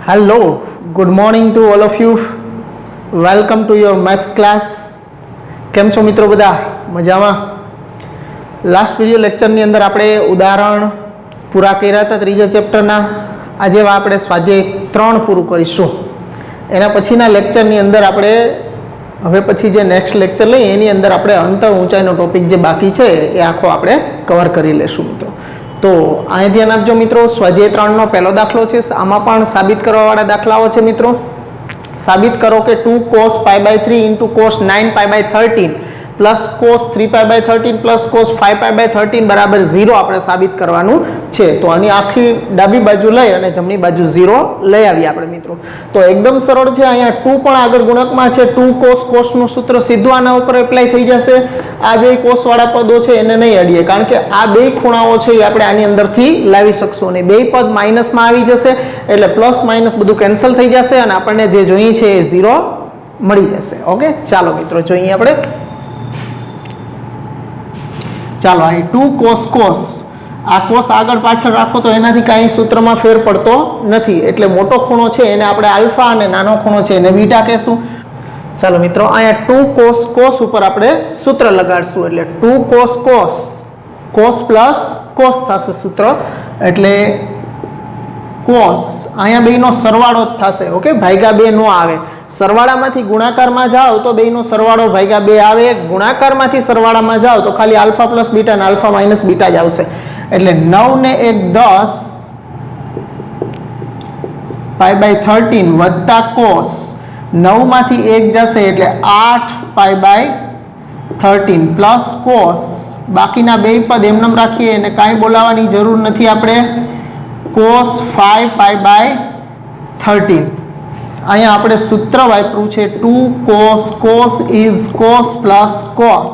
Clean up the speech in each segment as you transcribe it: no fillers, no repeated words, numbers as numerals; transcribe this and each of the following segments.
Hello, good morning to all of you. Welcome to your maths class. કેમ છો મિત્રો બધા મજામાં? લાસ્ટ વિડિયો લેક્ચરની અંદર આપણે ઉદાહરણ પૂરા કર્યા હતા ત્રીજા ચેપ્ટરના. આજે આપણે સ્વાધ્યાય 3 પૂરું કરીશું. એના પછીના લેક્ચરની અંદર આપણે હવે પછી જે નેક્સ્ટ લેક્ચર લઈએ એની અંદર આપણે અંતર ઊંચાઈનો ટોપિક જે બાકી છે એ આખો આપણે કવર કરી લેશું મિત્રો. તો અહીં ધ્યાન આપજો મિત્રો, સ્વાધ્યાય 3 નો પહેલો દાખલો છે. આમાં પણ સાબિત કરવાવાળા દાખલાઓ છે મિત્રો. સાબિત કરો કે 2 cos π/3 into cos 9π/13 plus cos 3π/13 plus cos 5π/13 બરાબર 0 આપણે સાબિત કરવાનું છે. તો આની આખી ડાબી બાજુ લઈ અને જમણી બાજુ 0 લઈ આવીએ આપણે મિત્રો. તો એકદમ સરળ છે. અહીંયા 2 પણ આગળ ગુણકમાં છે. 2 cos નું સૂત્ર સીધું આના ઉપર એપ્લાય થઈ જશે. આ બે cos વાળા પદો છે એને નહીં અડીએ, કારણ કે આ બે ખૂણાઓ છે એ આપણે આની અંદરથી લાવી શકશું અને બે પદ માઇનસમાં આવી જશે એટલે પ્લસ માઇનસ બધું કેન્સલ થઈ જશે અને આપણને જે જોઈએ છે એ 0 મળી જશે. ઓકે, ચાલો મિત્રો જોઈએ આપણે. ચાલો અહીં 2 cos આ cos આગળ પાછળ રાખો તો એનાથી કાંઈ સૂત્રમાં ફેર પડતો નથી, એટલે મોટો ખૂણો છે એને આપણે આલ્ફા અને નાનો ખૂણો છે એને બીટા કહેશું. ચાલો મિત્રો, અહીંયા 2 cos ઉપર આપણે સૂત્ર લગાડશું એટલે 2 cos પ્લસ cos થશે સૂત્ર, એટલે cos અહીંયા બેનો સરવાળો જ થશે. ઓકે, ભાગ્યા 2 નો આવે. સરવાળામાંથી ગુણાકારમાં જાઓ તો બેનો સરવાળો ભાગ્યા 2 આવે. ગુણાકારમાંથી સરવાળામાં જાઓ તો ખાલી આલ્ફા પ્લસ બીટા અને આલ્ફા માઇનસ બીટા જ આવશે. એટલે 9 ને 1 10 π/13 વત્તા cos 9 માંથી 1 જશે એટલે 8π/13 પ્લસ cos બાકીના બે પદ એમનેમ રાખીએ અને કાંઈ બોલાવવાની જરૂર નથી આપણે. cos 5π/13 અહીંયા આપણે સૂત્ર વાપર્યું છે 2 cos is cos plus cos.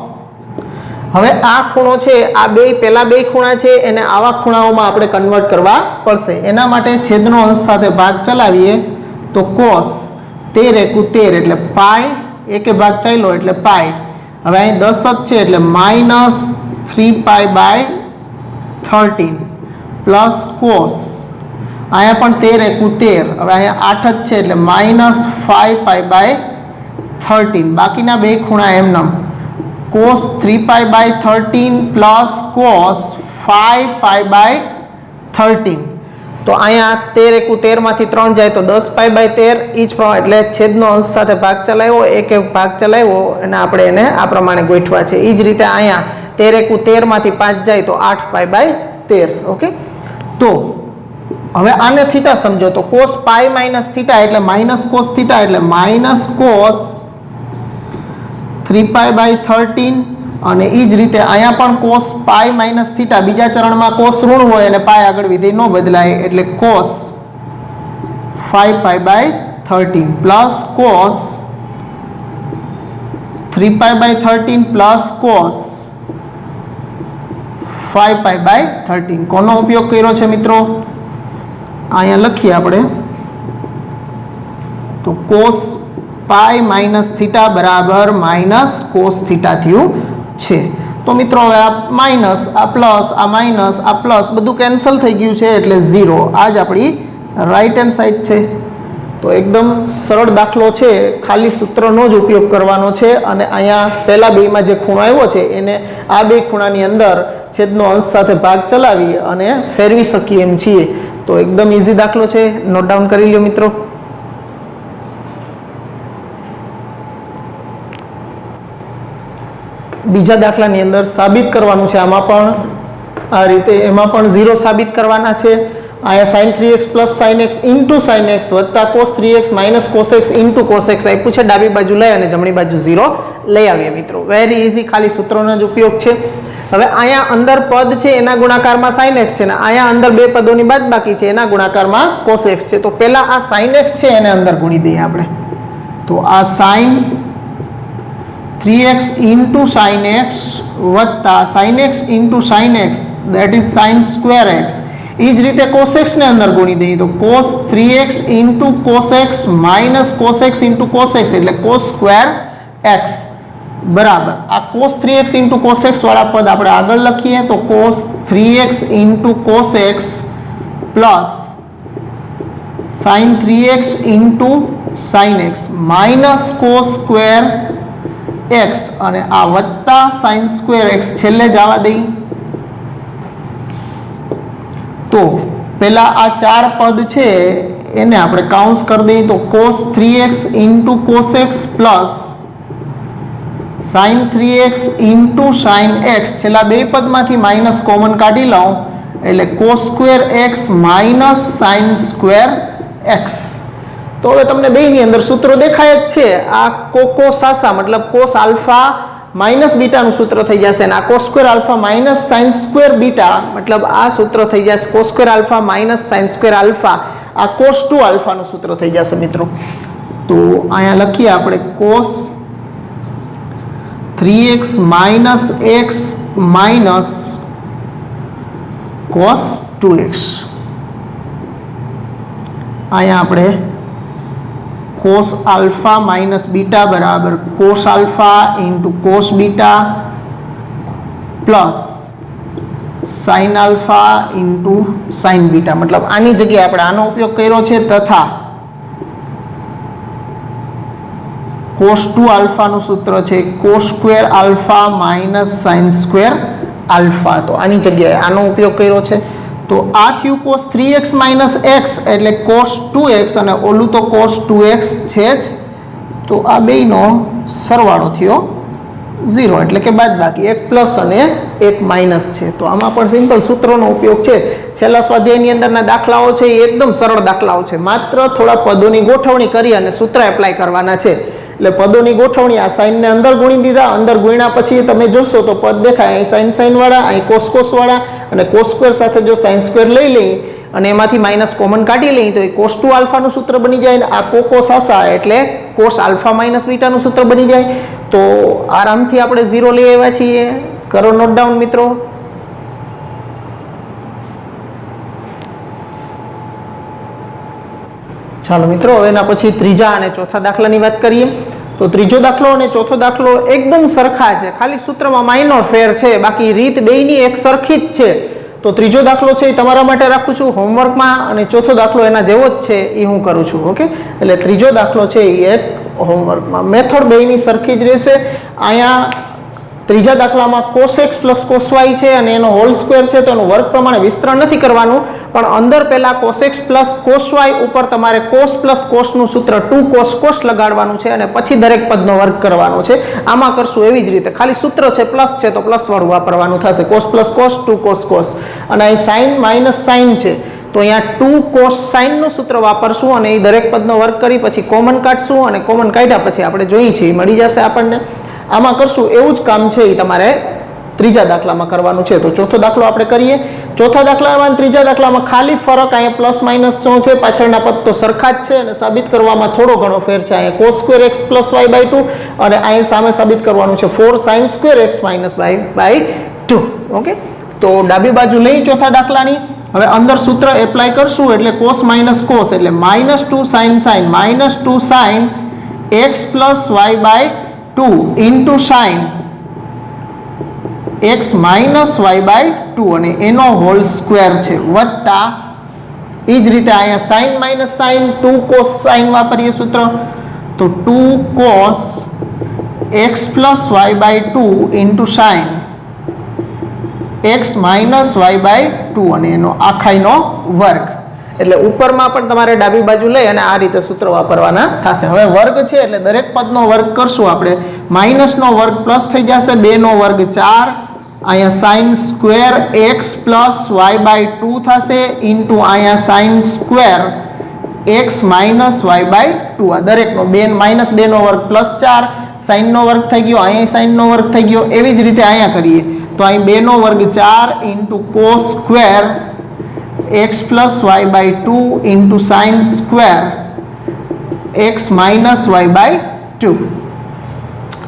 હવે આ ખૂણો છે, આ બે પહેલા બે ખૂણા છે એને આવા ખૂણાઓમાં આપણે કન્વર્ટ કરવા પડશે. એના માટે છેદનો અંશ સાથે ભાગ ચલાવીએ તો cos 13 * 13 એટલે પાઈ, એકે ભાગ ચાલ્યો એટલે પાઈ. હવે અહીં 10 જ છે એટલે -3π/13 પ્લસ cos અહીંયા પણ 13 * 13, હવે અહીંયા 8 જ છે એટલે -5π/13. બાકીના બે ખૂણા એમનેમ cos 3π/13 પ્લસ cos 5π/13. તો અહીંયા 13 * 13 માંથી 3 જાય તો 10π/13 ઈચ પ્રમાણે, એટલે છેદનો અંશ સાથે ભાગ ચલાવ્યો, એક ભાગ ચલાવ્યો અને આપણે એને આ પ્રમાણે ગોઠવા છે. એ જ રીતે અહીંયા 13 * 13 માંથી 5 જાય તો 8π/13. ઓકે, તો હવે આને થીટા સમજો તો cos π - થીટા એટલે માઇનસ cos થીટા એટલે માઇનસ cos 3π/13 અને એ જ રીતે અહીંયા પણ cos π - થીટા, બીજા ચરણમાં cos ઋણ હોય અને પાય આગળ વિધેય ન બદલાય એટલે cos 5π/13 plus cos 3π/13 plus cos 5π/13. કોનો ઉપયોગ કર્યો છે મિત્રો? અહીંયા લખીએ આપણે તો cos π - થીટા બરાબર માઇનસ cos થીટા થયું છે. તો મિત્રો હવે આ માઇનસ, આ પ્લસ, આ માઇનસ, આ પ્લસ બધું કેન્સલ થઈ ગયું છે એટલે 0. આ જ આપણી રાઈટ હેન્ડ સાઈડ છે. તો એકદમ સરળ દાખલો છે, ખાલી સૂત્રનો જ ઉપયોગ કરવાનો છે અને અહીંયા પહેલા બેમાં જે ખૂણો આવ્યો છે એને આ બે ખૂણાની અંદર છેદનો અંશ સાથે ભાગ ચલાવી અને ફેરવી શકીએ એમ છીએ. તો એકદમ ઇઝી દાખલો છે, નોટ ડાઉન કરી લ્યો મિત્રો. બીજા દાખલાની અંદર સાબિત કરવાનું છે. આમાં પણ આ રીતે, એમાં પણ 0 સાબિત કરવાના છે. અહીંયા sin 3x plus sin x into sin x વત્તા cos 3x minus cos x into cos x આપ્યું છે. ડાબી બાજુ લઈ અને જમણી બાજુ 0 લઈ આવીએ મિત્રો. વેરી ઇઝી, ખાલી સૂત્રોનો જ ઉપયોગ છે. હવે અહીંયા અંદર પદ છે એના ગુણાકારમાં sin x છે ને અહીંયા અંદર બે પદોની બાદબાકી છે એના ગુણાકારમાં cos x છે. તો પહેલા આ sin x છે એને અંદર ગુણી દઈએ આપણે. તો આ sin 3x into sin x વત્તા sin x into sin x that is sin square x. એ જ રીતે cos x ને અંદર ગુણી દઈએ તો cos 3x into cos x minus cos x into cos x એટલે cos સ્ક્વેર x બરાબર આ cos 3x into cos x વાળા પદ આપણે આગળ લખીએ તો cos 3x into cos x plus sin 3x into sin x minus cos square x અને આ વત્તા sin સ્ક્વેર x છેલ્લે જવા દઈ તો પેલા આ ચાર પદ છે એને આપણે કાઉન્સ કરી દઈએ તો cos 3x into cos x plus sin 3x into sin x છેલ્લા બે પદમાંથી માઇનસ કોમન કાઢી લઉં એટલે cos square x minus sin square x તો હવે તમને બેની અંદર સૂત્રો દેખાય જ છે આ કોસાસા મતલબ cos આલ્ફા માઇનસ બીટાનું સૂત્ર થઈ જશે અને આ cos square alpha minus sin square beta મતલબ આ સૂત્ર થઈ જશે cos square alpha minus sin square alpha આ cos 2 આલ્ફાનું સૂત્ર થઈ જશે મિત્રો તો અહીંયા લખીએ આપણે cos 3x minus x minus cos 2x અહીંયા આપણે cos આલ્ફા માઇનસ બીટા બરાબર cos alpha into cos beta plus sin alpha into sin beta મતલબ આની જગ્યાએ આપણે આનો ઉપયોગ કર્યો છે તથા cos 2 આલ્ફાનું સૂત્ર છે cos square alpha minus sin square alpha તો આની જગ્યાએ આનો ઉપયોગ કર્યો છે તો આ થયું cos 3x માઇનસ x એટલે cos 2x અને ઓલું તો cos 2x છે જ તો આ બેયનો સરવાળો થયો 0 એટલે કે બાદબાકી એક પ્લસ અને એક માઇનસ છે તો આમાં પણ સિમ્પલ સૂત્રોનો ઉપયોગ છે છેલ્લા સ્વાધ્યાયની અંદરના દાખલાઓ છે એ એકદમ સરળ દાખલાઓ છે માત્ર થોડા પદોની ગોઠવણી કરી અને સૂત્ર એપ્લાય કરવાના છે એટલે પદોની ગોઠવણી આ સાઇનને અંદર ગુણી દીધા અંદર ગુણ્યા પછી તમે જોશો તો પદ દેખાય અહીં સાઇન સાઇન વાળા અહીં કોસ કોસ વાળા અને કોસ સ્ક્વેર સાથે જો સાઇન સ્ક્વેર લઈ લઈએ અને એમાંથી માઇનસ કોમન કાઢી લઈએ તો એ cos 2 આલ્ફાનું સૂત્ર બની જાય અને આ કોસાસા એટલે cos આલ્ફા માઇનસ બીટાનું સૂત્ર બની જાય તો આરામથી આપણે 0 લઈ આવ્યા છીએ કરો નોટ ડાઉન મિત્રો ચાલો મિત્રો હવે એના પછી ત્રીજા અને ચોથા દાખલાની વાત કરીએ તો ત્રીજો દાખલો અને ચોથો દાખલો એકદમ સરખા છે ખાલી સૂત્રમાં માઇનોર ફેર છે બાકી રીત બેયની એક સરખી જ છે તો ત્રીજો દાખલો છે એ તમારા માટે રાખું છું હોમવર્કમાં અને ચોથો દાખલો એના જેવો જ છે એ હું કરું છું ઓકે એટલે ત્રીજો દાખલો છે એ એક હોમવર્કમાં મેથડ બેયની સરખી જ રહેશે અહીંયા ત્રીજા દાખલામાં cos x plus cos y છે અને એનો હોલ સ્ક્વેર છે તો એનું વર્ગ પ્રમાણે વિસ્તરણ નથી કરવાનું પણ અંદર પહેલા cos x plus cos y ઉપર તમારે cos પ્લસ cosનું સૂત્ર 2 cos cos લગાડવાનું છે અને પછી દરેક પદનો વર્ગ કરવાનો છે આમાં કરશું એવી જ રીતે ખાલી સૂત્ર છે પ્લસ છે તો પ્લસ વાળું વાપરવાનું થશે cos plus cos 2 cos cos અને અહીં sin માઇનસ sin છે તો અહીંયા 2 cos sin નું સૂત્ર વાપરશું અને એ દરેક પદનો વર્ગ કરી પછી કોમન કાઢશું અને કોમન કાઢ્યા પછી આપણે જોઈએ છીએ મળી જશે આપણને આમાં કરશું એવું જ કામ છે એ તમારે ત્રીજા દાખલામાં કરવાનું છે તો ચોથો દાખલો આપણે કરીએ ચોથા દાખલામાં ત્રીજા દાખલામાં ખાલી ફરક અહીંયા પ્લસ માઇનસ 9 છે પાછળના પદ તો સરખા જ છે અને સાબિત કરવામાં થોડો ઘણો ફેર છે અહીંયા cos square x plus y by 2 અને અહીં સામે સાબિત કરવાનું છે 4 sin square x minus y by 2 okay તો ડાબી બાજુ લઈ ચોથા દાખલાની હવે અંદર સૂત્ર એપ્લાય કરશું એટલે cos માઇનસ cos એટલે minus 2 sin sin minus 2 sin x plus y by 2 into sin x minus y by 2 અને એનો હોલ સ્ક્વેર છે વત્તા એ જ રીતે અહીંયા sin minus sin 2 cos sin વાપરીએ સૂત્ર તો 2 cos x plus y by 2 into sin x minus y by 2 અને એનો આખાઈનો વર્ગ એટલે ઉપરમાં પણ તમારે ડાબી બાજુ લઈ અને આ રીતે સૂત્ર વાપરવાના થશે હવે વર્ગ છે એટલે દરેક પદનો વર્ગ કરશું આપણે માઇનસનો વર્ગ પ્લસ થઈ જશે 2 નો વર્ગ 4 અહીંયા sin square x plus y by 2 થશે ઇન્ટુ અહીંયા sin square x minus y by 2 આ દરેકનો માઇનસ 2 નો વર્ગ પ્લસ 4 sin નો વર્ગ થઈ ગયો અહીંયા sin નો વર્ગ થઈ ગયો એવી જ રીતે અહીંયા કરીએ તો અહીં 2 નો વર્ગ 4 into cos square x plus y by 2 into sin square x minus y by 2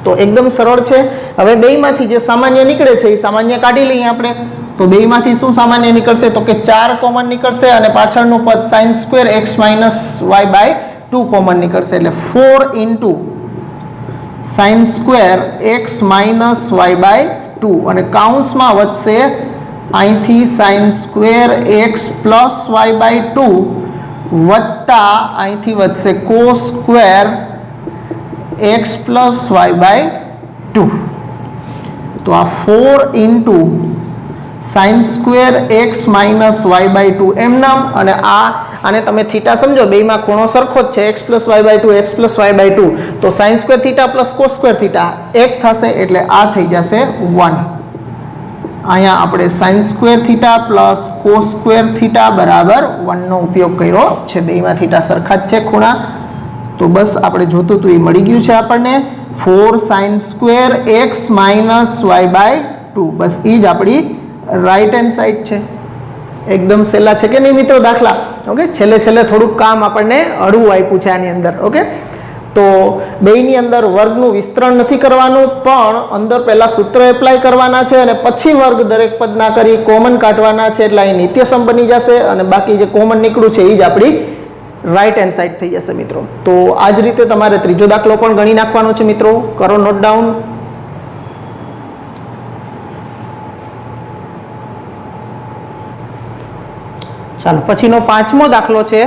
તો એકદમ સરળ છે હવે બેયમાંથી જે સામાન્ય નીકળે છે એ સામાન્ય કાઢી લઈએ આપણે તો બેયમાંથી શું સામાન્ય નીકળશે તો કે 4 કોમન નીકળશે અને પાછળનું પદ sin square x minus y by 2 common નીકળશે એટલે 4 into sin square x minus y by 2 અને કાઉન્સમાં વધશે અહીંથી sin square x plus y by 2 વત્તા અહીંથી વધશે cos square x plus y by 2. તો આ 4 into sine square x minus y by 2 એમ નામ, અને આને તમે થીટા સમજો, બેમાં ખૂણો સરખો જ છે, x plus y by 2 x plus y by 2, તો sine square theta plus cos square theta 1 થશે, એટલે આ થઈ જશે 1. અહીંયા આપણે sine square theta plus cos square theta બરાબર 1 નો ઉપયોગ કર્યો છે. બેમાં થીટા સરખા જ છે ખૂણા, તો બસ આપણે જોતું હતું એ મળી ગયું છે આપણને. 4 sine square x minus y by 2, બસ એ જ આપણી રાઈટ હેન્ડ સાઈડ છે. એકદમ સહેલા છે કે નહીં મિત્રો દાખલા? ઓકે, છેલ્લે થોડુંક કામ આપણને હળવું આપ્યું છે આની અંદર. ઓકે, તો બેયની અંદર વર્ગનું વિસ્તરણ નથી કરવાનું, પણ અંદર પહેલા સૂત્ર એપ્લાય કરવાના છે અને પછી વર્ગ દરેક પદના કરી કોમન કાઢવાના છે, એટલે અહીં નિત્યસમ બની જશે અને બાકી જે કોમન નીકળ્યું છે એ જ આપણી રાઈટ હેન્ડ સાઈડ થઈ જશે મિત્રો. તો આ જ રીતે તમારે ત્રીજો દાખલો પણ ગણી નાખવાનો છે મિત્રો. કરો નોટ ડાઉન. ચાલો, પછીનો 5મો દાખલો છે,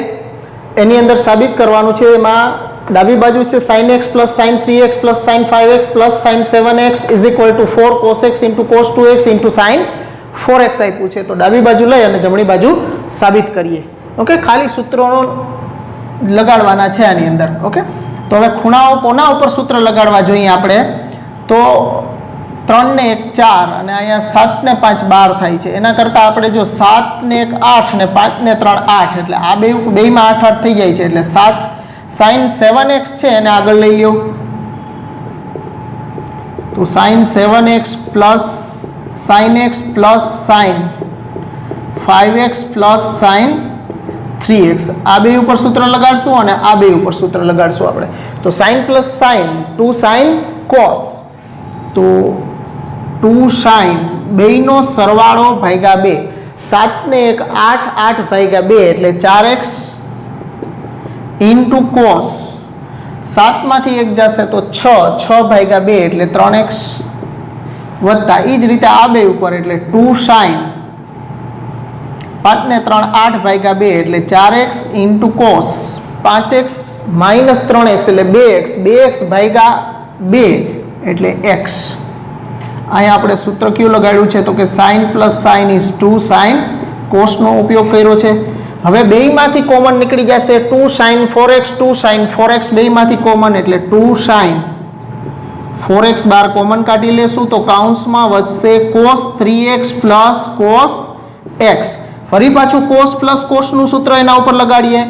એની અંદર સાબિત કરવાનું છે. એમાં ડાબી બાજુ છે sin x plus sin 3x plus sin 5x plus sin 7x is equal to 4 cos x into cos 2x into sin 4x આપ્યું છે. તો ડાબી બાજુ લઈ અને જમણી બાજુ સાબિત કરીએ. ઓકે, ખાલી સૂત્રોનો લગાડવાના છે આની અંદર. ઓકે, તો હવે ખૂણાઓ કોના ઉપર સૂત્ર લગાડવા જોઈએ આપણે? તો 3 ને 1 4 અને અહીંયા 7 ને 5 12 થાય છે. એના કરતાં આપણે જો 7 ને 1 8 અને 5 ને 3 8, એટલે આ બેમાં 8 8 થઈ જાય છે, એટલે 7 sin 7x છે એને આગળ લઈ લ્યો. તો sin 7x plus sin x plus sin 5x plus sin 3x, આ બે ઉપર સૂત્ર લગાડશું અને આ બે ઉપર સૂત્ર લગાડશું આપણે. તો sin plus sin 2 sin cos, તો 2 sin બેયનો સરવાળો ભાગ્યા 2, 7 ને 1 8 8 ભાગ્યા 2 એટલે 4x ઇન્ટુ cos, 7 માંથી 1 જશે તો 6 6 ભાગ્યા 2 એટલે 3x વત્તા એ જ રીતે આ બે ઉપર એટલે 2 sin 5 ને 3 8 ભાગ્યા 2 એટલે 4x into cos 5x minus 3x એટલે 2x 2x ભાગ્યા 2 એટલે x. અહીંયા આપણે સૂત્ર કયું લગાડ્યું છે? તો કે sin plus sin is 2 sin cos નો ઉપયોગ કર્યો છે. હવે બેયમાંથી કોમન નીકળી જશે 2 sin 4x 2 sin 4x, બેયમાંથી common એટલે 2 sin 4x બાર કોમન કાઢી લેશું તો કૌંસમાં વધશે cos 3x plus cos x. ફરી પાછું cos પ્લસ cos નું સૂત્ર એના ઉપર લગાડીએ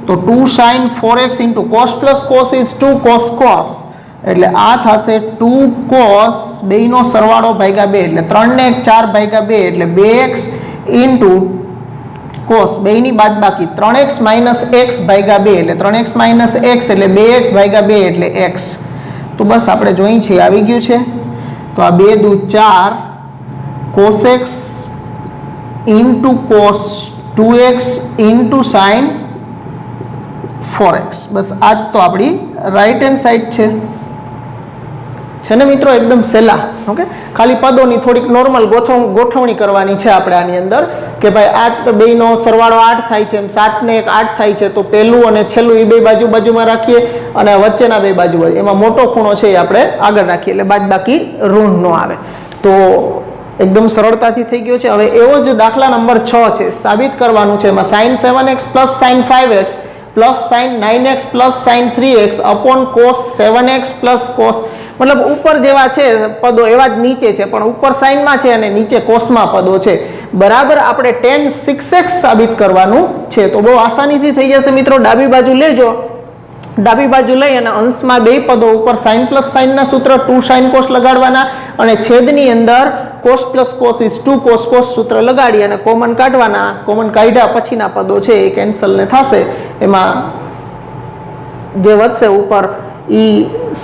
તો 2 sin 4x into cos plus cos is 2 cos cos, એટલે આ થશે 2 cos બેયનો સરવાળો ભાગ્યા 2 એટલે 3 ને 1 4 ભાગ્યા 2 એટલે 2x ઇન્ટુ cos બેયની બાદબાકી 3x માઇનસ x ભાગ્યા 2 એટલે 3x માઇનસ x એટલે 2x ભાગ્યા 2 એટલે x. તો બસ આપણે જોઈ છે આવી ગયું છે. તો આ 2 દુ 4 cos x into cos 2x into sin 4x, બસ આ જ તો આપણી રાઈટ હેન્ડ સાઈડ છે ને મિત્રો? એકદમ સહેલા. ઓકે, ખાલી પદોની થોડીક નોર્મલ ગોઠવણી કરવાની છે આપણે આની અંદર કે ભાઈ આ બેયનો સરવાળો 8 થાય છે, એમ 7 ને 1 8 થાય છે, તો પહેલું અને છેલ્લું એ બે બાજુમાં રાખીએ અને વચ્ચેના બે બાજુ એમાં મોટો ખૂણો છે એ આપણે આગળ રાખીએ એટલે બાદબાકી ઋણ ન આવે. તો એકદમ સરળતાથી થઈ ગયો છે. હવે એવો જ દાખલા નંબર 6 છે, સાબિત કરવાનું છે. એમાં sin 7x plus sin 5x plus sin 9x plus sin 3x upon cos 7x plus cos, મતલબ ઉપર જેવા છે પદો એવા જ નીચે છે, પણ ઉપર સાઇનમાં છે અને નીચે કોસમાં પદો છે. બરાબર આપણે tan 6x સાબિત કરવાનું છે. તો બહુ આસાનીથી થઈ જશે મિત્રો. ડાબી બાજુ લેજો, ડાબી બાજુ લઈ અને અંશમાં બે પદો ઉપર sin પ્લસ sin ના સૂત્ર 2 sin cos લગાડવાના અને છેદની અંદર cos plus cos is 2 cos cos સૂત્ર લગાડી અને કોમન કાઢવાના. કોમન કાઢ્યા પછીના પદો છે એ કેન્સલ ને થશે, એમાં જે વધશે ઉપર એ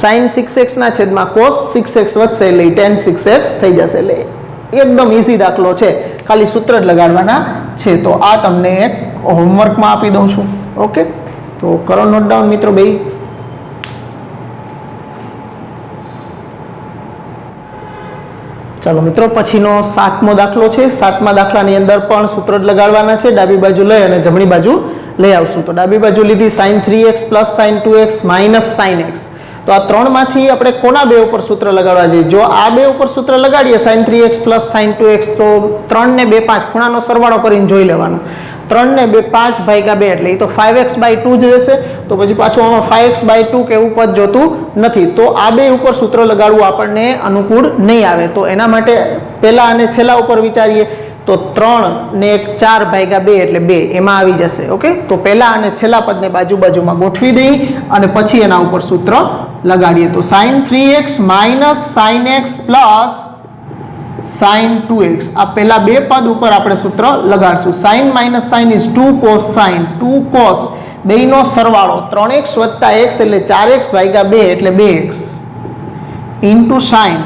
sin 6x ના છેદમાં cos 6x વધશે એટલે tan 6x થઈ જશે. એટલે એકદમ ઈઝી દાખલો છે, ખાલી સૂત્ર જ લગાડવાના છે. તો આ તમને એક હોમવર્કમાં આપી દઉં છું. ઓકે, તો કરો નોટ ડાઉન મિત્રો બે. ચાલો મિત્રો, પછીનો 7મો દાખલો છે. 7મા દાખલાની અંદર પણ સૂત્ર જ લગાડવાના છે. ડાબી બાજુ લઈ અને જમણી બાજુ લઈ આવશું. તો ડાબી બાજુ લીધી sin 3x plus sin 2x minus sin x. તો આ ત્રણમાંથી આપણે કોના બે ઉપર સૂત્ર લગાડવા જોઈએ? જો આ બે ઉપર સૂત્ર લગાડીએ sin 3x plus sin 2x તો 3 ને 2 5 ખૂણાનો સરવાળો કરીને જોઈ લેવાનો. 3 ને 2 5 ભાગ્યા 2 એટલે એ તો 5x/2 જ રહેશે. તો પછી પાછું આમાં 5x/2 કે એવું પદ જોતું નથી. તો આ બે ઉપર સૂત્ર લગાડવું આપણને અનુકૂળ નહીં આવે. તો એના માટે પહેલા અને છેલ્લા ઉપર વિચારીએ. તો 3 ને 1 4 ભાગ્યા 2 એટલે 2 એમાં આવી જશે. ઓકે, તો પહેલા અને છેલ્લા પદને બાજુ બાજુમાં ગોઠવી દઈ અને પછી એના ઉપર સૂત્ર લગાડીએ. તો sin 3x minus sin x plus sin 2x આ પહેલા બે પદ ઉપર આપણે સૂત્ર લગાડશું. sin minus sin is 2 cos sin. 2 cos બેયનો સરવાળો 3x વત્તા x એટલે 4x ભાગ્યા 2 એટલે 2x ઇન્ટુ sin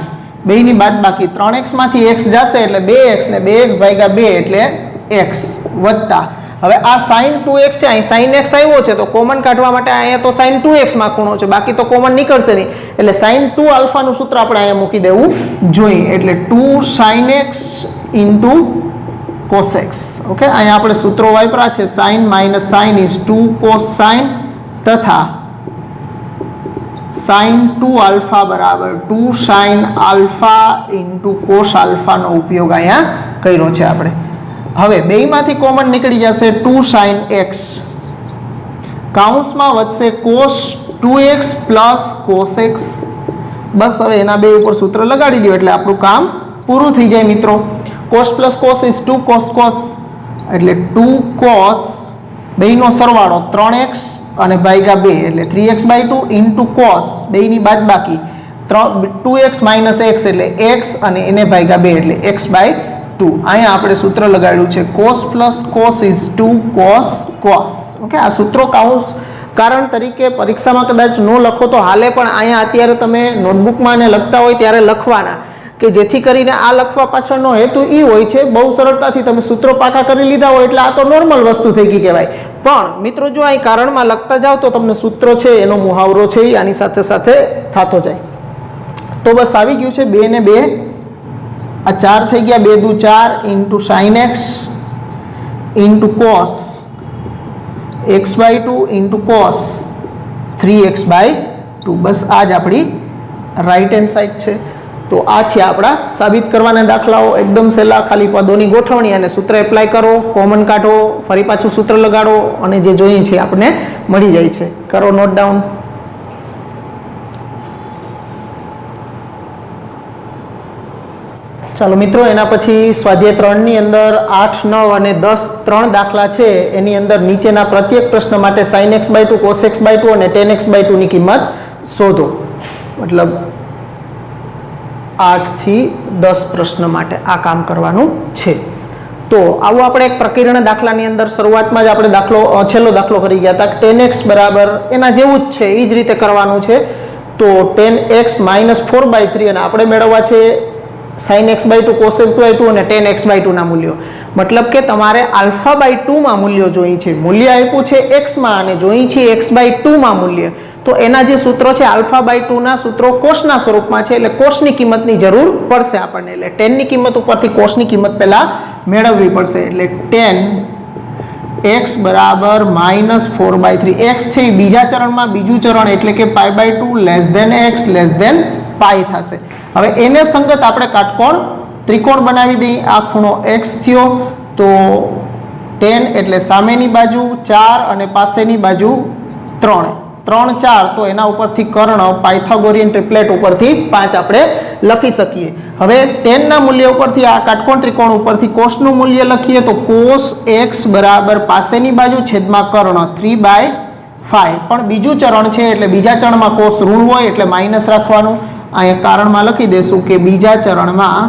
બેયની બાદબાકી 3x માંથી x જશે એટલે 2x ને 2x ભાગ્યા 2 એટલે x વત્તા હવે આ sin 2x છે, અહીં sin x આવ્યો છે તો કોમન કાઢવા માટે અહીંયા તો sin 2x માં ખૂણો છે, બાકી તો કોમન નીકળશે નહીં. એટલે sin 2 આલ્ફાનું સૂત્ર આપણે અહીંયા મૂકી દેવું જોઈએ. એટલે 2 sin x into cos x. Okay, અહીંયા આપણે સૂત્રો વાપર્યા છે sin minus sin is 2 cos sin તથા sin 2 આલ્ફા બરાબર 2 sin આલ્ફા ઇન્ટુ cos આલ્ફાનો ઉપયોગ અહીંયા કર્યો છે આપણે. હવે બેયમાંથી કોમન નીકળી જશે 2 sin x, કાઉન્સમાં વધશે cos 2x plus cos x. બસ હવે એના બે ઉપર સૂત્ર લગાડી દો એટલે આપણું કામ પૂરું થઈ જાય મિત્રો. cos plus cos is 2 cos cos એટલે 2 cos બેયનો સરવાળો 3x અને ભાગ્યા 2 એટલે 3x/2 ઇન્ટુ cos બેયની બાદબાકી 2x માઇનસ x એટલે x અને એને ભાગ્યા 2 એટલે x/2. અહીંયા આપણે સૂત્ર લગાડ્યું છે cos plus cos is 2 cos cos. Okay, આ સૂત્રો કાઉન્સ કારણ તરીકે પરીક્ષામાં કદાચ ન લખો તો હાલે, પણ અહીંયા અત્યારે તમે નોટબુકમાં ને લખતા હોય ત્યારે લખવાના, કે જેથી કરીને આ લખવા પાછળનો હેતુ એ હોય છે બહુ સરળતાથી તમે સૂત્રો પાકા કરી લીધા હોય એટલે આ તો નોર્મલ વસ્તુ થઈ ગઈ કહેવાય. પણ મિત્રો જો અહીં કારણમાં લખતા જાઓ તો તમને સૂત્રો છે એનો મુહાવરો છે એ આની સાથે સાથે થતો જાય. તો બસ આવી ગયું છે 2 ને 2 આ 4 થઈ ગયા, 2 દુ 4 into sin x into cos x/2 into cos 3x/2. બસ આ જ આપણી રાઈટ હેન્ડ સાઈડ છે. તો આ થયા આપણા સાબિત કરવાના દાખલાઓ. એકદમ સહેલા, ખાલી પદોની ગોઠવણી અને સૂત્ર એપ્લાય કરો, કોમન કાઢો, ફરી પાછું સૂત્ર લગાડો અને જે જોઈએ છે આપણને મળી જાય છે. કરો નોટ ડાઉન. ચાલો મિત્રો, એના પછી સ્વાધ્યાય 3 ની અંદર 8, 9 અને 10 3 દાખલા છે. એની અંદર નીચેના પ્રત્યેક પ્રશ્ન માટે sin x/2 cos x/2 અને tan x/2 ની કિંમત શોધો. મતલબ 8 થી 10 પ્રશ્ન માટે આ કામ કરવાનું છે. તો આવું આપણે એક પ્રકીર્ણ દાખલાની અંદર શરૂઆતમાં જ આપણે છેલ્લો દાખલો કરી ગયા હતા. tan x બરાબર એના જેવું જ છે, એ જ રીતે કરવાનું છે. તો tan x - 4/3 અને આપણે મેળવવા છે sin x/2 cos x/2 અને tan x/2 ના મૂલ્યો. મતલબ કે તમારે α/2 માં મૂલ્યો જોઈ છે. મૂલ્ય આપ્યું છે x માં અને જોઈ છે x/2 માં મૂલ્ય. તો એના જે સૂત્રો છે α/2 ના સૂત્રો કોસના સ્વરૂપમાં છે, એટલે કોસની કિંમતની જરૂર પડશે આપણને. એટલે tan ની કિંમત ઉપરથી કોસની કિંમત પહેલા મેળવવી પડશે. એટલે tan x બરાબર -4/3. x છે એ બીજા ચરણમાં બીજું ચરણ એટલે કે π/2 less than x less than pi થશે. હવે એને સંગત આપણે કાટકોણ ત્રિકોણ બનાવી દઈએ. આ ખૂણો x થયો તો tan એટલે સામેની બાજુ 4 અને પાસેની બાજુ 3 3 4 તો એના ઉપરથી કર્ણ પાયથાગોરિયન ટ્રિપ્લેટ ઉપરથી 5 આપણે લખી શકીએ. હવે tan ના મૂલ્ય ઉપરથી આ કાટકોણ ત્રિકોણ ઉપરથી કોસનું મૂલ્ય લખીએ તો cos x બરાબર પાસેની બાજુ છેદમાં કર્ણ 3/5. પણ બીજું ચરણ છે એટલે બીજા ચરણમાં કોસ ઋણ હોય એટલે માઇનસ રાખવાનું. અહીંયા કારણમાં લખી દેશું કે બીજા ચરણમાં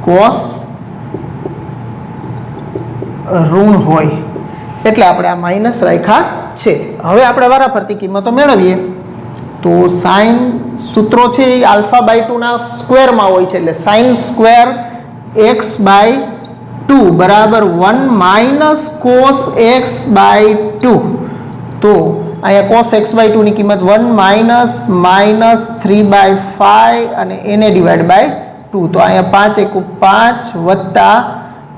કોસ ઋણ હોય એટલે આપણે આ માઇનસ રાખ્યા છે. હવે આપણે વારાફરતી કિંમતો મેળવીએ. તો sin સૂત્રો છે એ α/2 ના સ્ક્વેરમાં હોય છે, એટલે sin સ્ક્વેર x/2 બરાબર 1 - cos x/2. તો અહીંયા cos x/2 ની કિંમત 1 - -3/5 અને એને ડિવાઈડ બાય 2. તો અહીંયા 5 × 5 વત્તા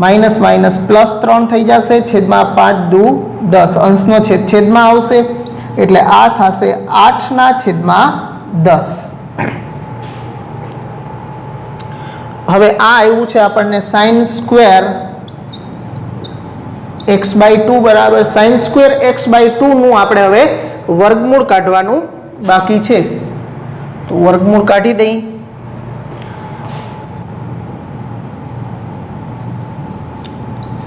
માઇનસ માઇનસ પ્લસ 3 થઈ જશે, છેદમાં 5 દુ 10, અંશનો છેદ છેદમાં આવશે એટલે આ થશે 8/10. હવે આ આવ્યું છે આપણને sin સ્ક્વેર x/2 બરાબર sin સ્ક્વેર x/2 નું આપણે હવે વર્ગમૂળ કાઢવાનું બાકી છે. તો વર્ગમૂળ કાઢી દઈએ.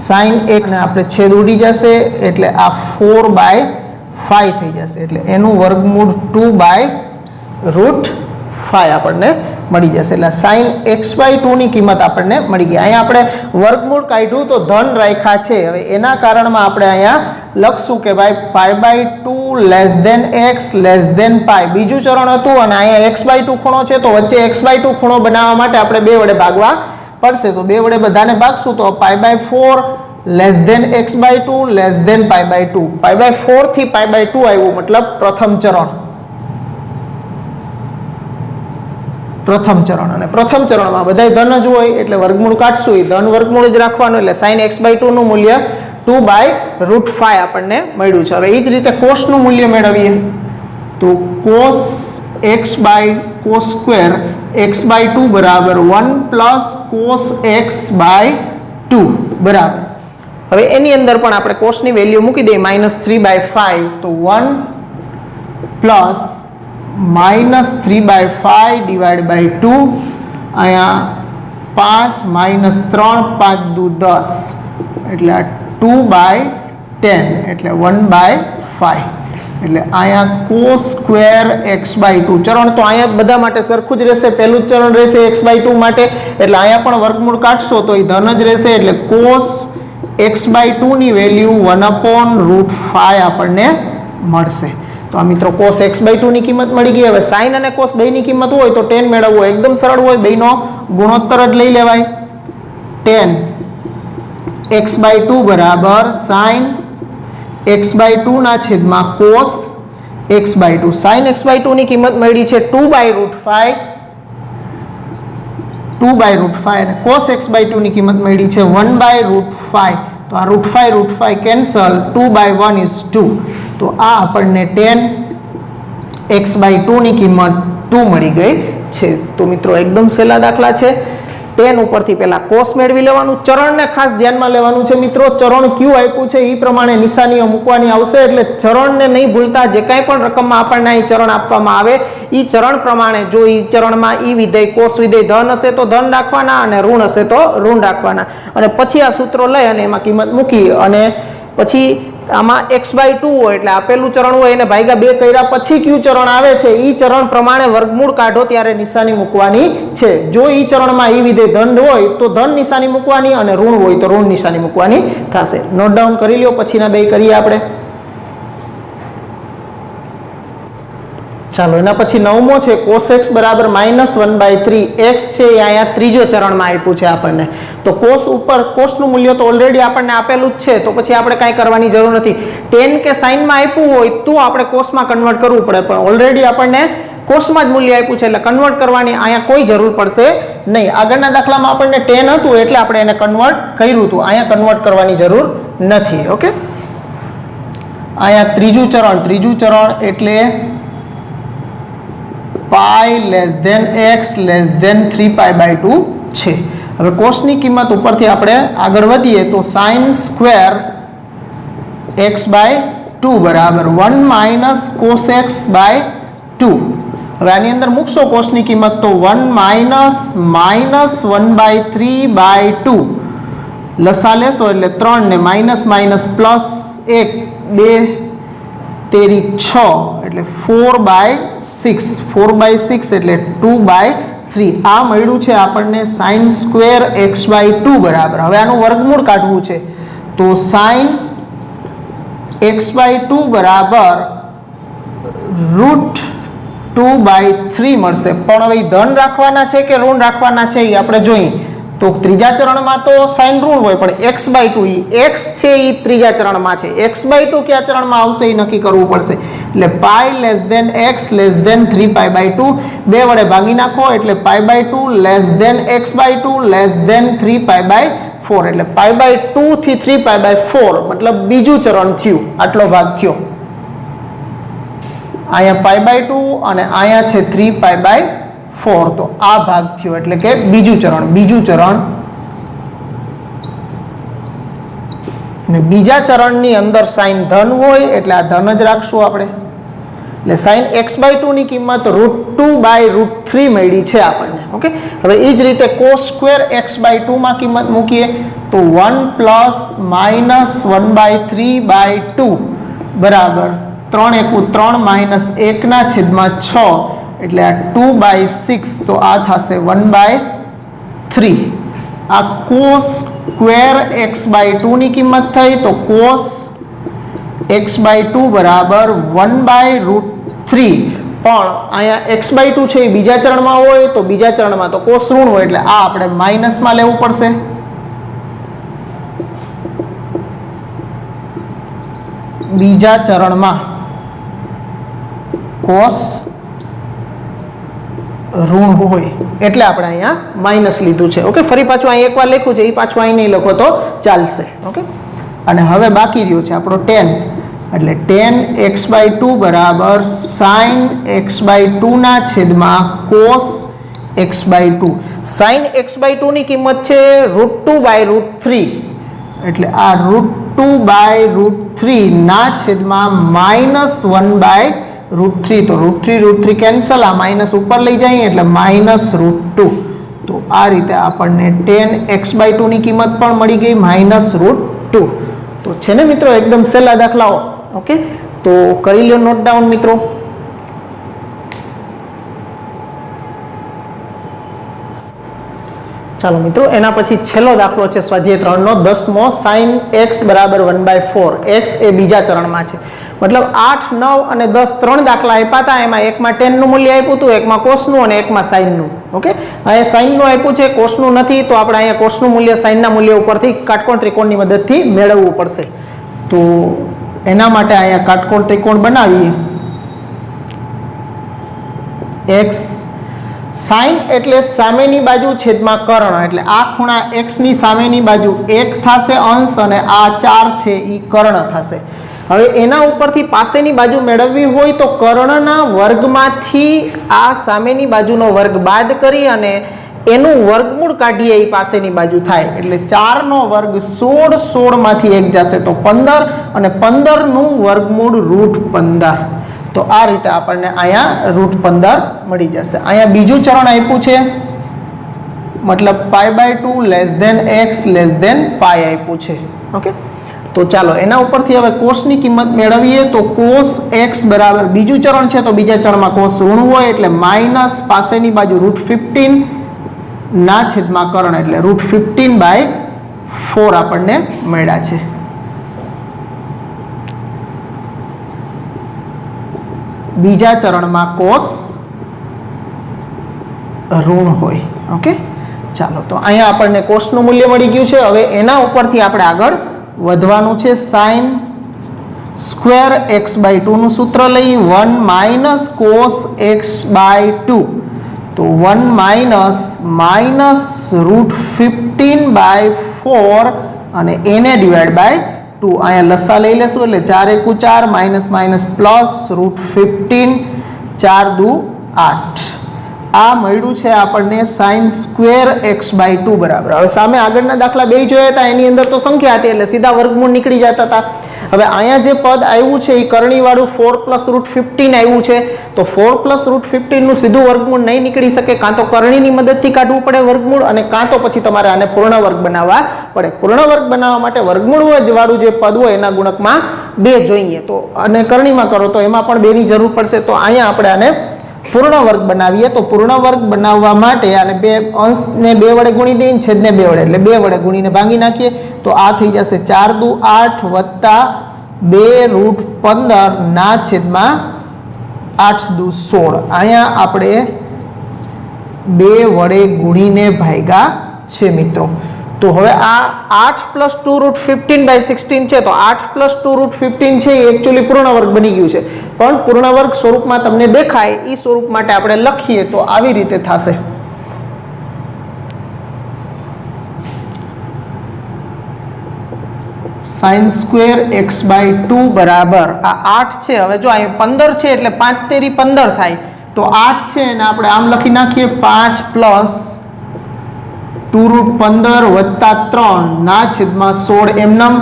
sin x ને આપણે છેદ ઉડી જશે એટલે આ 4/5 થઈ જશે એટલે એનું વર્ગમૂળ 2/√5 આપણને મળી જશે. એટલે sin x/2 ની કિંમત આપણને મળી ગઈ. અહીંયા આપણે વર્ગમૂળ કાઢ્યું તો ધન રાખ્યા છે. હવે એના કારણમાં આપણે અહીંયા લખશું કે ભાઈ π/2 x π. બીજું ચરણ હતું અને અહીંયા x/2 ખૂણો છે તો વચ્ચે x/2 ખૂણો બનાવવા માટે આપણે 2 વડે ભાગવા પડશે. તો 2 વડે બધાને ભાગશું તો π/4 x/2 π/2. π/4 થી π/2 આવ્યું મતલબ પ્રથમ ચરણ. અને પ્રથમ ચરણમાં બધાય ધન જ હોય એટલે વર્ગમૂળ કાઢશું, એ ધન વર્ગમૂળ જ રાખવાનું. એટલે sin x/2 નું મૂલ્ય 2/√5 આપણને મળ્યું છે. હવે એ જ રીતે કોસ નું મૂલ્ય મેળવીએ તો cos સ્ક્વેર x/2 બરાબર 1 પ્લસ cos x/2 બરાબર. હવે એની અંદર પણ આપણે કોસની વેલ્યુ મૂકી દઈએ -3/5 તો 1 પ્લસ -3/5 ડિવાઈડ બાય 2 અહીંયા 5 -3 5 દુ 10 એટલે આ 2/10 એટલે 1/5 એટલે અહીંયા cos સ્ક્વેર x/2 ચરણ તો અહીંયા બધા માટે સરખું જ રહેશે. પહેલું જ ચરણ રહેશે x/2 માટે એટલે અહીંયા પણ વર્ગમૂળ કાઢશો તો એ ધન જ રહેશે એટલે cos x/2 ની વેલ્યુ 1/√5 આપણને મળશે. તો આ મિત્રો cos x/2 ની કિંમત મળી ગઈ. હવે sin અને cos બેયની કિંમત હોય તો tan મેળવવો એકદમ સરળ હોય, બેયનો ગુણોત્તર જ લઈ લેવાય. tan x/2 બરાબર sin x/2 ના છેદમાં cos x/2. sin x/2 ની કિંમત મળી છે 2/√5 અને cos x/2 ની કિંમત મળી છે 1/√5. તો આ √5 કેન્સલ, 2/1 is 2. તો આ આપણને tan x/2 ની કિંમત 2 મળી ગઈ છે. તો મિત્રો એકદમ સહેલા દાખલા છે. tan ઉપરથી પહેલા cos મેળવી લેવાનું. ચરણને ખાસ ધ્યાનમાં લેવાનું છે મિત્રો. ચરણ કયું આપ્યું છે એ પ્રમાણે નિશાનીઓ મૂકવાની આવશે એટલે ચરણને નહીં ભૂલતા. જે કાંઈ પણ રકમમાં આપણને અહીં ચરણ આપવામાં આવે એ ચરણ પ્રમાણે જો એ ચરણમાં ઈ વિધેય cos વિધેય ધન હશે તો ધન રાખવાના અને ઋણ હશે તો ઋણ રાખવાના. અને પછી આ સૂત્રો લઈ અને એમાં કિંમત મૂકી અને પછી આમાં x/2 હોય એટલે આપેલું ચરણ હોય એને ભાગ્યા 2 કર્યા પછી કયું ચરણ આવે છે એ ચરણ પ્રમાણે વર્ગમૂળ કાઢો ત્યારે નિશાની મૂકવાની છે. જો એ ચરણમાં એ વિધેય ધન હોય તો ધન નિશાની મૂકવાની અને ઋણ હોય તો ઋણ નિશાની મૂકવાની થશે. નોટ ડાઉન કરી લ્યો, પછીના બે કરીએ આપણે. ચાલો એના પછી નવમો છે cos x બરાબર -1/3. x છે એ અહીંયા ત્રીજો ચરણમાં આપ્યું છે આપણને. તો cos ઉપર cosનું મૂલ્ય તો ઓલરેડી આપણને આપેલું જ છે તો પછી આપણે કાંઈ કરવાની જરૂર નથી. tan કે sin માં આપ્યું હોય તો આપણે cosમાં કન્વર્ટ કરવું પડે, પણ ઓલરેડી આપણને cosમાં જ મૂલ્ય આપ્યું છે એટલે કન્વર્ટ કરવાની અહીંયા કોઈ જરૂર પડશે નહીં. આગળના દાખલામાં આપણને tan હતું એટલે આપણે એને કન્વર્ટ કર્યું હતું, અહીંયા કન્વર્ટ કરવાની જરૂર નથી. ઓકે, અહીંયા ત્રીજું ચરણ એટલે π x 3π/2 છે. હવે કોસની કિંમત ઉપરથી આપણે આગળ વધીએ તો sin સ્ક્વેર x/2 બરાબર 1 - cos x/2. હવે આની અંદર મૂકશો કોસની કિંમત તો 1 - 1/3/2 લસા લેશો એટલે 3 ને માઇનસ પ્લસ 1 2 તેરી 6 એટલે 4/6 એટલે 2/3. આ મળ્યું છે આપણને sin સ્ક્વેર x/2 બરાબર. હવે આનું વર્ગમૂળ કાઢવું છે તો sin x/2 બરાબર √2/3 મળશે. પણ હવે ધન રાખવાના છે કે ઋણ રાખવાના છે એ આપણે જોઈએ. તો ત્રીજા ચરણમાં તો sin ઋણ હોય પણ x/2 x છે એ ત્રીજા ચરણમાં છે. x/2 કયા ચરણમાં આવશે એ નક્કી કરવું પડશે. એટલે π x 3π/2 બે વડે ભાગી નાખો એટલે π/2 x/2 3π/4 4 એટલે π/2 થી 3π/4 મતલબ બીજું ચરણ થયું, આટલો ભાગ થયો. અહીંયા π/2 અને અહીંયા છે 3π/4, તો આ ભાગ થયો એટલે કે બીજું ચરણ. અને બીજા ચરણની અંદર સાઇન ધન હોય એટલે આ ધન જ રાખશું આપણે. એટલે સાઇન x/2 ની કિંમત √2/√3 મળી છે આપણને. ઓકે, હવે એ જ રીતે cos² x/2 માં કિંમત મૂકીએ તો 1 + -1/3/2 બરાબર 3 × 1 = 1/6 એટલે આ 2/6, તો આ થશે 1/3. આ cos² x/2 ની કિંમત થઈ તો cos x/2 બરાબર 1/√3. પણ અહીંયા x/2 છે એ બીજા ચરણમાં હોય તો બીજા ચરણમાં તો cos ઋણ હોય એટલે આ આપણે માઇનસમાં લેવું પડશે. બીજા ચરણમાં cos ઋણ હોય એટલે આપણે અહીંયા માઇનસ લીધું છે. ઓકે, ફરી પાછું અહીં એકવાર લખ્યું છે, એ પાછું અહીં નહીં લખો તો ચાલશે. ઓકે, અને હવે બાકી રહ્યો છે આપણો tan, એટલે tan x/2 બરાબર sin x/2 ના છેદમાં cos x/2. sin x/2 ની કિંમત છે √2/√3 એટલે આ √2/√3 ના છેદમાં -1/√3, તો √3 કેન્સલ, આ માઇનસ ઉપર લઈ જાય એટલે -√2. તો આ રીતે આપણને tan x/2 ની કિંમત પણ મળી ગઈ -√2. તો છે ને મિત્રો એકદમ સહેલા દાખલાઓ. ઓકે, તો કરી લો નોટ ડાઉન મિત્રો. ચાલો મિત્રો, એના પછી છેલ્લો દાખલો છે સ્વાધ્યાય 3 નો 10મો, sin x બરાબર 1/4. x એ બીજા ચરણમાં છે, મતલબ 8, 9 અને 10 ત્રણ દાખલા આપ્યા હતા. એમાં એકમાં tan નું મૂલ્ય આપ્યું હતું, એકમાં cos નું અને એકમાં sin નું. ઓકે, અહીંયા sin નું આપ્યું છે, cos નું નથી, તો આપણે અહીંયા cos નું મૂલ્ય sin ના મૂલ્ય ઉપરથી કાટકોણ ત્રિકોણની મદદથી મેળવવું પડશે. તો એના માટે અહીંયા કાટકોણ ત્રિકોણ બનાવીએ. x sin એટલે સામેની બાજુ છેદમાં કર્ણ, એટલે આ ખૂણા x ની સામેની બાજુ 1 થશે અંશ અને આ 4 છે એ કર્ણ થશે. હવે એના ઉપરથી પાસેની બાજુ મેળવવી હોય તો કર્ણના વર્ગમાંથી આ સામેની બાજુનો વર્ગ બાદ કરી અને એનું વર્ગમૂળ કાઢીએ, એ પાસેની બાજુ થાય. એટલે 4 નો વર્ગ 16, 16 માંથી 1 જશે તો 15 અને 15 નું વર્ગમૂળ √15. તો આ રીતે આપણને અહીંયા √15 મળી જશે. અહીંયા બીજું ચરણ આપ્યું છે, મતલબ π/2 x π આપ્યું છે. ઓકે, તો ચાલો એના ઉપરથી હવે cos ની કિંમત મેળવીએ તો cos x બરાબર બીજું ચરણ છે તો બીજા ચરણમાં cos ઋણ હોય એટલે માઇનસ પાસેની બાજુ √15 ના છેદમાં કર્ણ એટલે √15/4 આપણને મળ્યા છે. બીજા ચરણમાં cos ઋણ હોય. ઓકે, ચાલો તો અહીંયા આપણને cos નું મૂલ્ય મળી ગયું છે. હવે એના ઉપરથી આપણે આગળ વધવાનું છે. sin² x/2 નું સૂત્ર લઈ 1 - cos x/2, તો 1 - √15/4 અને એને /2. અહીંયા લસા લઈ લેશું એટલે 4 × 4 -+ √15 4 × 8. આ મળ્યું છે આપણને sin² x/2 બરાબર. હવે સામે આગળના દાખલા બે જોયા હતા, એની અંદર તો સંખ્યા હતી એટલે સીધા વર્ગમૂળ નીકળી જતા હતા. હવે અહીંયા જે પદ આવ્યું છે એ કરણીવાળું 4 + √15 આવ્યું છે, તો 4 + √15 નું સીધું વર્ગમૂળ નહીં નીકળી શકે. કાં તો કરણીની મદદથી કાઢવું પડે વર્ગમૂળ, અને કાં તો પછી તમારે આને પૂર્ણ વર્ગ બનાવવા પડે. પૂર્ણ વર્ગ બનાવવા માટે વર્ગમૂળ વાળું જે પદ હોય એના ગુણકમાં 2 જોઈએ, તો અને કરણીમાં કરો તો એમાં પણ 2 ની જરૂર પડશે. તો અહીંયા આપણે આને પૂર્ણ વર્ગ બનાવીએ. તો પૂર્ણ વર્ગ બનાવવા માટે આને 2 અંશને 2 વડે ગુણી દઈએ, છેદને 2 વડે, એટલે 2 વડે ગુણીને ભાંગી નાખીએ તો આ થઈ જશે 4 × 8 + 2 √15 ના છેદમાં 8 × 16. અહીંયા આપણે 2 વડે ગુણીને ભાગ્યા છે મિત્રો. તો હવે આ 8 + 2 √15/16 છે, તો 8 + 2 √15 છે એ એકચ્યુઅલી પૂર્ણ વર્ગ બની ગયું છે. પણ પૂર્ણ વર્ગ સ્વરૂપમાં તમને દેખાય એ સ્વરૂપ માટે આપણે લખીએ તો આવી રીતે થશે. સાઇન સ્ક્વેર એક્સ બાય 2 બરાબર આ 8 છે. હવે જો અહીં 15 છે એટલે 5 તેરી 15 થાય, તો 8 છે એને આપણે આમ લખી નાખીએ 5 પ્લસ 2 રૂટ 15 વત્તા 3 ના છેદમાં 16 એમનેમ.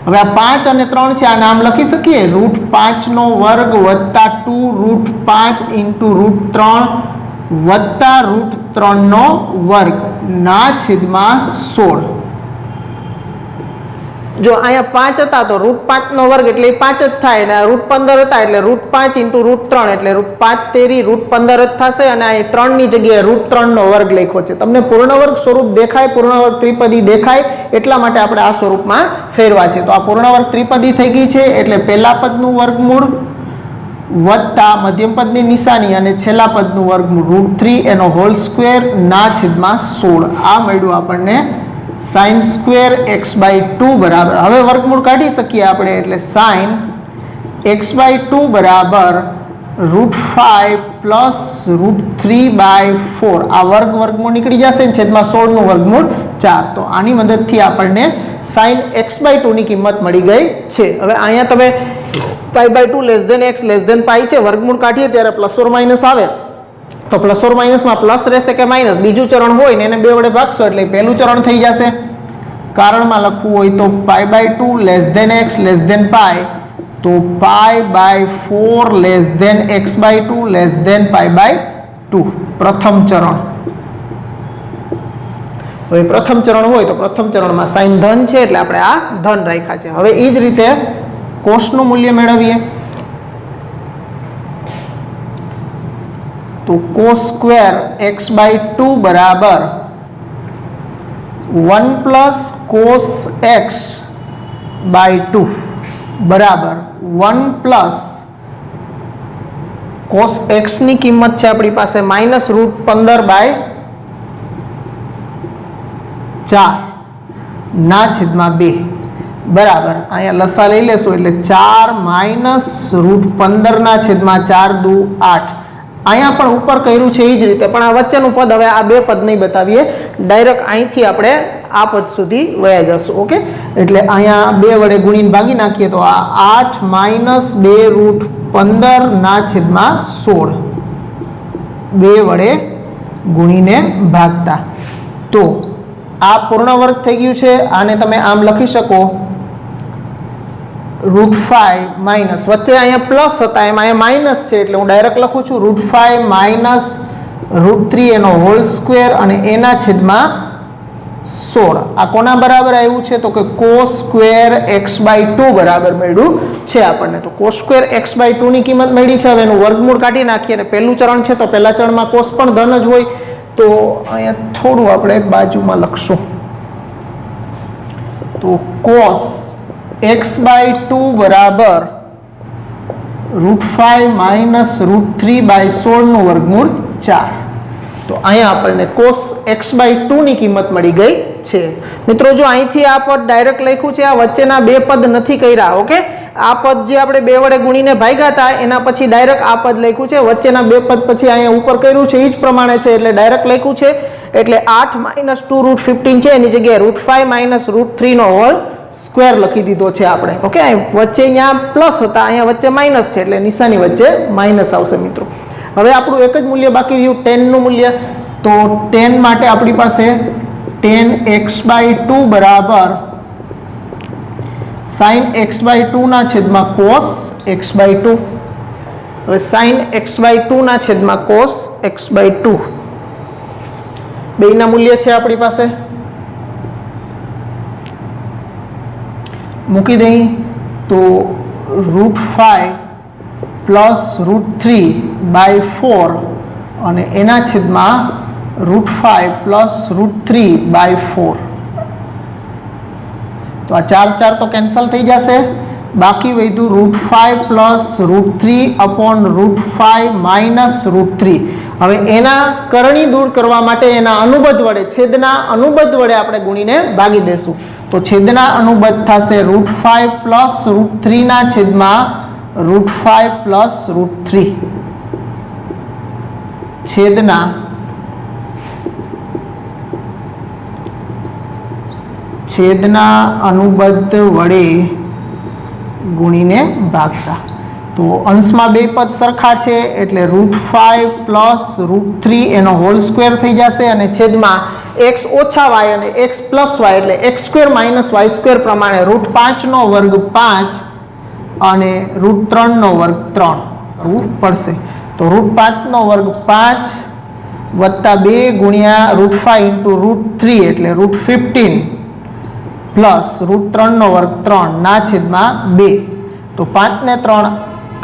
હવે આ 5 અને 3 છે, આ નામ લખી શકીએ રૂટ 5 નો વર્ગ વત્તા 2 રૂટ 5 ઇન્ટુ રૂટ 3 વત્તા રૂટ 3 નો વર્ગ ના છેદમાં 16. જો અહીંયા 5 હતા તો રૂટ 5 નો વર્ગ એટલે 5 જ થાય, અને રૂટ 15 હતા એટલે રૂટ 5 ઇન્ટુ રૂટ 3 એટલે રૂટ 5 તેરી રૂટ 15 જ થશે, અને અહીં 3 ની જગ્યાએ રૂટ 3 નો વર્ગ લખ્યો છે. તમને પૂર્ણ વર્ગ સ્વરૂપ દેખાય, પૂર્ણ વર્ગ ત્રિપદી દેખાય એટલા માટે આપણે આ સ્વરૂપમાં ફેરવા છે. તો આ પૂર્ણ વર્ગ ત્રિપદી થઈ ગઈ છે એટલે પહેલા પદનું વર્ગમૂળ વત્તા મધ્યમ પદની નિશાની અને છેલ્લા પદનું વર્ગમૂળ રૂટ 3 એનો હોલ સ્ક્વેર ના છેદમાં 16. આ મળ્યું આપણને સાઇન સ્ક્વેર એક્સ બાય 2 બરાબર. હવે વર્ગમૂળ કાઢી શકીએ આપણે, એટલે સાઇન એક્સ બાય 2 બરાબર રૂટ 5 પ્લસ રૂટ 3 બાય 4. આ વર્ગમૂળ નીકળી જશે ને છેદમાં 16 નું વર્ગમૂળ 4. તો આની મદદથી આપણને સાઇન એક્સ બાય 2 ની કિંમત મળી ગઈ છે. હવે અહીંયા તમે pi by 2 less than x less than pi છે, વર્ગમૂળ કાઢીએ ત્યારે પ્લસ ઓર માઇનસ આવે, તો પ્લસ ઓર માઇનસમાં પ્લસ રહેશે કે માઇનસ, બીજું ચરણ હોય ને એને 2 વડે ભાગશો એટલે પહેલું ચરણ થઈ જશે. કારણમાં લખવું હોય તો pi by 2 less than x less than pi, તો pi by 4 less than x by 2 less than pi by 2 પ્રથમ ચરણ. હવે પ્રથમ ચરણ હોય તો પ્રથમ ચરણમાં સાઇન ધન છે એટલે આપણે આ ધન રાખ્યા છે. હવે એ જ રીતે કોસનું મૂલ્ય મેળવીએ તો કોસ સ્ક્વેર એક્સ બાય 2 બરાબર 1 પ્લસ કોસ એક્સ બાય 2 બરાબર 1 પ્લસ કોસ એક્સ ની કિંમત છે આપણી પાસે માઇનસ રૂટ 15 બાય 4 ના છેદમાં 2 બરાબર. અહીંયા લસા લઈ લેશું એટલે 4 માઇનસ રૂટ 15 ના છેદમાં 4 દુ 8. અહીંયા પણ ઉપર કર્યું છે એ જ રીતે, પણ આ વચ્ચેનું પદ હવે આ બે પદ નહીં બતાવીએ, ડાયરેક્ટ અહીંથી આપણે આ પદ સુધી વયા જશું. ઓકે, એટલે અહીંયા 2 વડે ગુણીને ભાગી નાખીએ તો આ 8 માઇનસ 2 રૂટ 15 ના છેદમાં 16 2 વડે ગુણીને ભાગતા. તો આ પૂર્ણ વર્ગ થઈ ગયું છે. આને તમે આમ લખી શકો રૂટ 5 માઇનસ, વચ્ચે અહીંયા પ્લસ હતા એમાં અહીંયા માઇનસ છે એટલે હું ડાયરેક્ટ લખું છું રૂટ 5 માઇનસ રૂટ 3 એનો હોલ સ્ક્વેર અને એના છેદમાં 16. આ કોના બરાબર આવ્યું છે તો કે કોસ સ્ક્વેર એક્સ બાય 2 બરાબર મળ્યું છે આપણને. તો કોસ સ્ક્વેર એક્સ બાય 2 ની કિંમત મળી છે. હવે એનું વર્ગમૂળ કાઢી નાખીએ અને પહેલું ચરણ છે તો પહેલા ચરણમાં કોસ પણ ધન જ હોય, તો અહીંયા થોડું આપણે બાજુમાં લખશું તો કોસ એક્સ બાય 2 બરાબર રૂટ 5 માઇનસ રૂટ 3 બાય 16 નું વર્ગમૂળ 4. તો અહીંયા આપણને કોસ એક્સ બાય 2 ની કિંમત મળી ગઈ છે. મિત્રો જો અહીંથી આ પદ ડાયરેક્ટ લખ્યું છે, આ વચ્ચેના બે પદ નથી કર્યા. ઓકે, આ પદ જે આપણે 2 વડે ગુણીને ભાગ્યા હતા એના પછી ડાયરેક્ટ આ પદ લખ્યું છે, વચ્ચેના બે પદ પછી અહીંયા ઉપર કર્યું છે એ જ પ્રમાણે છે એટલે ડાયરેક્ટ લખ્યું છે. એટલે 8 માઇનસ 2 રૂટ 15 છે એની જગ્યાએ રૂટ 5 માઇનસ રૂટ 3 નો હોલ સ્ક્વેર લખી દીધો છે આપણે. ઓકે, વચ્ચે અહીંયા પ્લસ હતા, અહીંયા વચ્ચે માઇનસ છે એટલે નિશાની વચ્ચે માઇનસ આવશે મિત્રો. હવે આપણું એક જ મૂલ્ય બાકી રહ્યું 10 નું મૂલ્ય. તો 10 માટે આપણી પાસે 10 એક્સ બાય 2 બરાબર સાઇન એક્સ બાય 2 ના છેદમાં કોસ એક્સ બાય 2. હવે સાઇન એક્સ બાય 2 ના છેદમાં કોસ એક્સ બાય 2 બેયના મૂલ્ય છે આપણી પાસે, મૂકી દઈ તો રૂટ 5 પ્લસ રૂટ 3 બાય 4 અને એના છેદમાં રૂટ 5 પ્લસ રૂટ 3 બાય 4. તો આ 4 4 તો કેન્સલ થઈ જશે, બાકી વધ્યું root 5 plus root 3 upon root 5 minus root 3. હવે એના કરણી દૂર કરવા માટે એના અનુબદ્ધ વડે, છેદના અનુબદ્ધ વડે આપણે ગુણીને ભાગી દેશું. તો છેદના અનુબદ્ધ થશે રૂટ 5 પ્લસ રૂટ 3 ના છેદમાં રૂટ 5 પ્લસ રૂટ 3 છેદના છેદના અનુબદ્ધ વડે ગુણીને ભાગતા. તો અંશમાં બે પદ સરખા છે એટલે √5 પ્લસ √3 એનો હોલ સ્ક્વેર થઈ જશે અને છેદમાં x ઓછા y અને x પ્લસ y એટલે x² માઇનસ y² પ્રમાણે √5 નો વર્ગ 5 અને √3 નો વર્ગ 3 કરવું પડશે. તો √5 નો વર્ગ 5 વત્તા 2 ગુણ્યા √5 ઇન્ટુ √3 એટલે √15 પ્લસ √3 નો વર્ગ 3 ના છેદમાં 2. તો 5 ને 3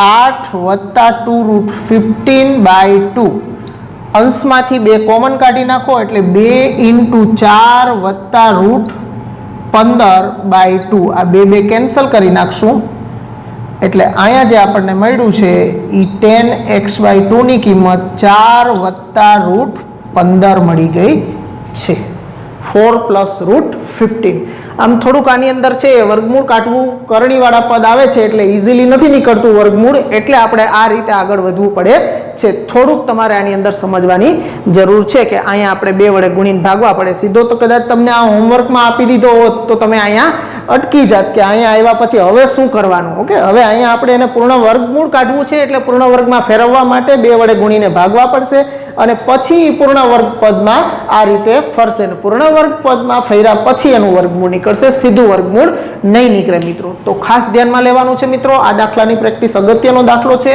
8 વત્તા 2 √15/2. અંશમાંથી 2 કોમન કાઢી નાખો એટલે 2 ઇન્ટુ 4 વત્તા √15/2. આ 2 કેન્સલ કરી નાખશું એટલે અહીંયા જે આપણને મળ્યું છે એ 10x/2 ની કિંમત 4 વત્તા √15 મળી ગઈ છે. 4 પ્લસ √15. આમ થોડુંક આની અંદર છે વર્ગમૂળ કાઢવું કરણીવાળા પદ આવે છે એટલે ઇઝીલી નથી નીકળતું વર્ગમૂળ, એટલે આપણે આ રીતે આગળ વધવું પડે છે. થોડુંક તમારે આની અંદર સમજવાની જરૂર છે કે અહીંયા આપણે 2 વડે ગુણીને ભાગવા પડે. સીધો તો કદાચ તમને આ હોમવર્કમાં આપી દીધો હોત તો તમે અહીંયા અટકી જાત કે અહીંયા આવ્યા પછી હવે શું કરવાનું. ઓકે, હવે અહીંયા આપણે એને પૂર્ણ વર્ગમૂળ કાઢવું છે એટલે પૂર્ણ વર્ગમાં ફેરવવા માટે 2 વડે ગુણીને ભાગવા પડશે અને પછી પૂર્ણ વર્ગ પદમાં આ રીતે ફરશે ને પૂર્ણ વર્ગ પદમાં ફર્યા પછી એનું વર્ગમૂળ નીકળશે, સીધું વર્ગમૂળ નહીં નીકળે મિત્રો. તો ખાસ ધ્યાનમાં લેવાનું છે મિત્રો. આ દાખલાની પ્રેક્ટિસ અગત્યનો દાખલો છે,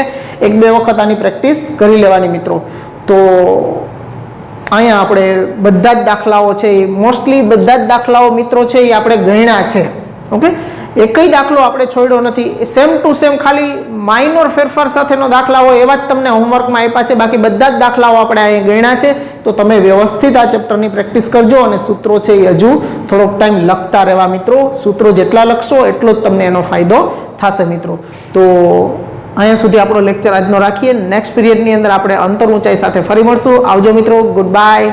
1-2 વખત આની પ્રેક્ટિસ કરી લેવાની મિત્રો. તો અહીંયા આપણે બધા જ દાખલાઓ છે એ મોસ્ટલી બધા જ દાખલાઓ મિત્રો છે એ આપણે ગણ્યા છે. ઓકે, એકય દાખલો આપણે છોડ્યો નથી. સેમ ટુ સેમ ખાલી માઇનોર ફેરફાર સાથેનો દાખલા હોય એવા જ તમને હોમવર્કમાં આપ્યા છે, બાકી બધા જ દાખલાઓ આપણે અહીં ગણ્યા છે. તો તમે વ્યવસ્થિત આ ચેપ્ટરની પ્રેક્ટિસ કરજો અને સૂત્રો છે એ હજુ થોડોક ટાઈમ લખતા રહેવા મિત્રો. સૂત્રો જેટલા લખશો એટલો જ તમને એનો ફાયદો થશે મિત્રો. તો અહીંયા સુધી આપણો લેક્ચર આજનો રાખીએ. નેક્સ્ટ પીરિયડની અંદર આપણે અંતર ઊંચાઈ સાથે ફરી મળશું. આવજો મિત્રો, ગુડ બાય.